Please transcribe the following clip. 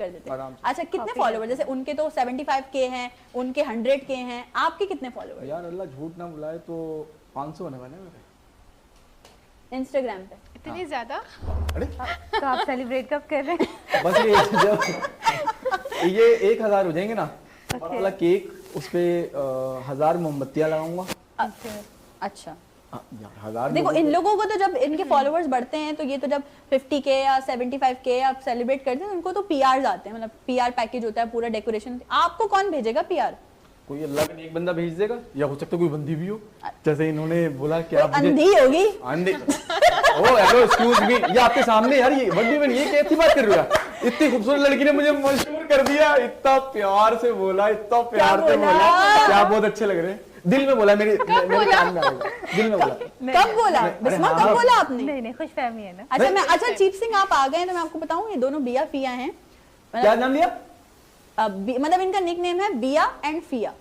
कर देते हैं। अच्छा, कितने फॉलोवर? जैसे उनके तो 75K हैं, उनके 100K हैं, आपके कितने फॉलोवर? यार अल्लाह झूठ ना बुलाए तो 500 होने वाले मेरे इंस्टाग्राम पे। इतनी ज्यादा? अरे तो आप सेलिब्रेट कब कर रहे हैं? बस ये 1000 हो जाएंगे ना, बड़ा वाला केक, उस पे 1000 मोमबत्तियां लगाऊंगा। अच्छा यार 1000 देखो, इन लोगों को तो जब इनके फॉलोवर्स बढ़ते हैं तो ये तो जब 50K या 75K आप सेलिब्रेट करते हैं उनको तो पीआर आते हैं, मतलब पीआर पैकेज होता है, पूरा डेकोरेशन। आपको कौन भेजेगा पीआर? कोई अल्लाह का एक बंदा भेज देगा, या हो सकता है कोई बंदी भी हो, जैसे इन्होंने बोला कि आप अंधी होगी। अंधी? ओ हेलो एक्सक्यूज मी, ये आपके सामने यार, ये व्हाट डू यू मीन, ये कैसी बात कर रहे हो यार? इतनी खूबसूरत लड़की ने मुझे मशहूर कर दिया, इतना प्यार से बोला, इतना प्यार से बोला कि आप बहुत अच्छे लग रहे हैं। दिल में बोला, मेरे कान में आ गया, दिल में बोला। कब बोला बिस्मा, कब बोला आपने? नहीं खुशफहमी है ना। अच्छा चीप सिंह आप आ गए तो मैं आपको बताऊं, ये दोनों बिया फिया हैं। क्या नाम लिया? मतलब इनका निक नेम है बिया एंड फिया।